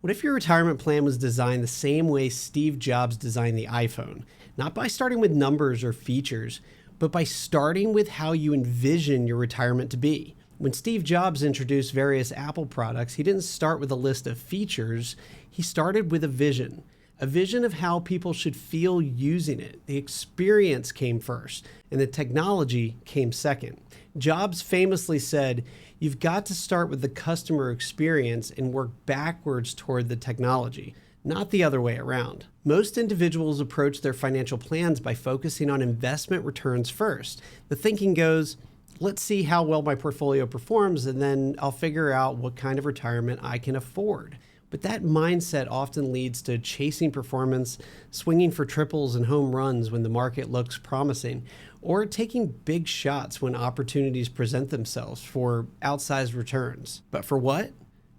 What if your retirement plan was designed the same way Steve Jobs designed the iPhone? Not by starting with numbers or features, but by starting with how you envision your retirement to be. When Steve Jobs introduced various Apple products, he didn't start with a list of features, he started with a vision of how people should feel using it. The experience came first, and the technology came second. Jobs famously said, "You've got to start with the customer experience and work backwards toward the technology, not the other way around." Most individuals approach their financial plans by focusing on investment returns first. The thinking goes, let's see how well my portfolio performs, and then I'll figure out what kind of retirement I can afford. But that mindset often leads to chasing performance, swinging for triples and home runs when the market looks promising, or taking big shots when opportunities present themselves for outsized returns. But for what?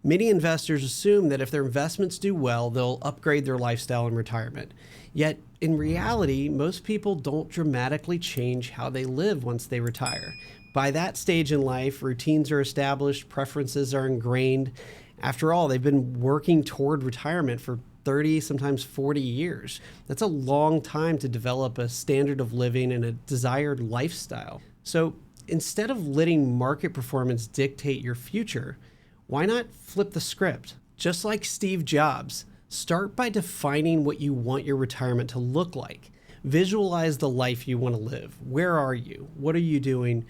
Many investors assume that if their investments do well, they'll upgrade their lifestyle in retirement. Yet, in reality, most people don't dramatically change how they live once they retire. By that stage in life, routines are established, preferences are ingrained. After all, they've been working toward retirement for 30, sometimes 40 years. That's a long time to develop a standard of living and a desired lifestyle. So instead of letting market performance dictate your future, why not flip the script? Just like Steve Jobs, start by defining what you want your retirement to look like. Visualize the life you want to live. Where are you? What are you doing?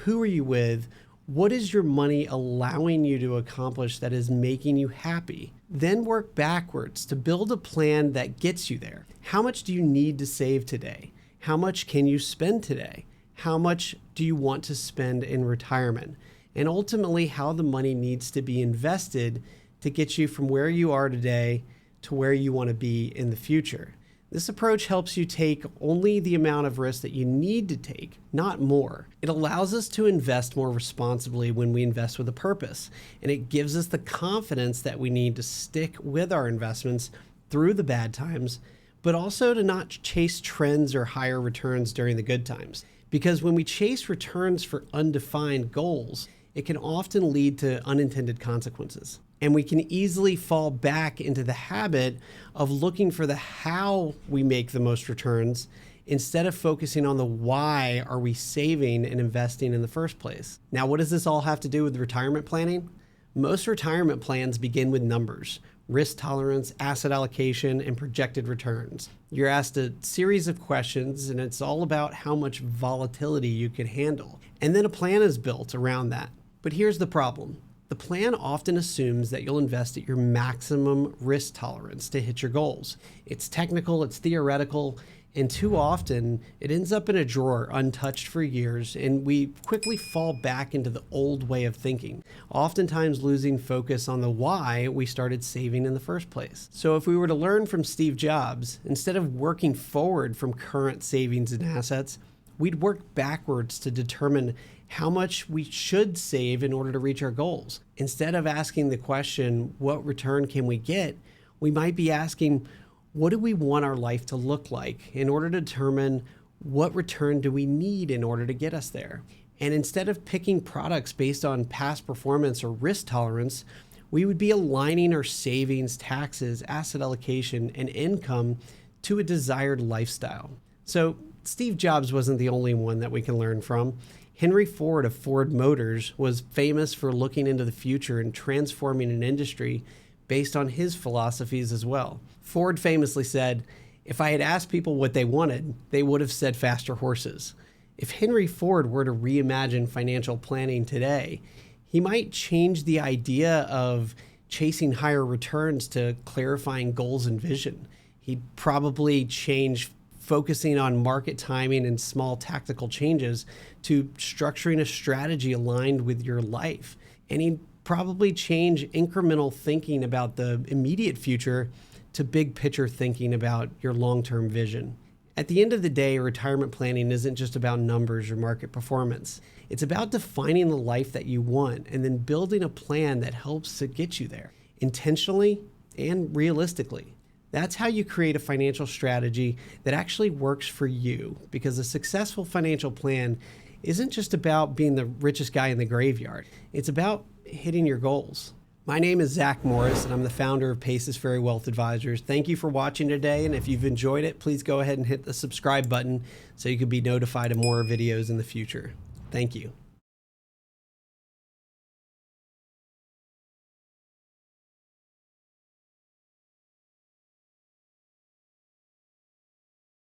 Who are you with? What is your money allowing you to accomplish that is making you happy? Then work backwards to build a plan that gets you there. How much do you need to save today? How much can you spend today? How much do you want to spend in retirement? And ultimately, how the money needs to be invested to get you from where you are today to where you want to be in the future. This approach helps you take only the amount of risk that you need to take, not more. It allows us to invest more responsibly when we invest with a purpose, and it gives us the confidence that we need to stick with our investments through the bad times, but also to not chase trends or higher returns during the good times. Because when we chase returns for undefined goals, it can often lead to unintended consequences. And we can easily fall back into the habit of looking for the how we make the most returns instead of focusing on the why are we saving and investing in the first place. Now, what does this all have to do with retirement planning? Most retirement plans begin with numbers, risk tolerance, asset allocation, and projected returns. You're asked a series of questions, and it's all about how much volatility you can handle. And then a plan is built around that. But here's the problem. The plan often assumes that you'll invest at your maximum risk tolerance to hit your goals. It's technical, it's theoretical, and too often it ends up in a drawer untouched for years, and we quickly fall back into the old way of thinking, oftentimes losing focus on the why we started saving in the first place. So if we were to learn from Steve Jobs, instead of working forward from current savings and assets, we'd work backwards to determine how much we should save in order to reach our goals. Instead of asking the question, what return can we get? We might be asking, what do we want our life to look like in order to determine what return do we need in order to get us there? And instead of picking products based on past performance or risk tolerance, we would be aligning our savings, taxes, asset allocation, and income to a desired lifestyle. So Steve Jobs wasn't the only one that we can learn from. Henry Ford of Ford Motors was famous for looking into the future and transforming an industry based on his philosophies as well. Ford famously said, "If I had asked people what they wanted, they would have said faster horses." If Henry Ford were to reimagine financial planning today, he might change the idea of chasing higher returns to clarifying goals and vision. He'd probably change focusing on market timing and small tactical changes to structuring a strategy aligned with your life. And he'd probably change incremental thinking about the immediate future to big picture thinking about your long-term vision. At the end of the day, retirement planning isn't just about numbers or market performance. It's about defining the life that you want and then building a plan that helps to get you there, intentionally and realistically. That's how you create a financial strategy that actually works for you, because a successful financial plan isn't just about being the richest guy in the graveyard. It's about hitting your goals. My name is Zach Morris, and I'm the founder of Paces Ferry Wealth Advisors. Thank you for watching today, and if you've enjoyed it, please go ahead and hit the subscribe button so you can be notified of more videos in the future. Thank you.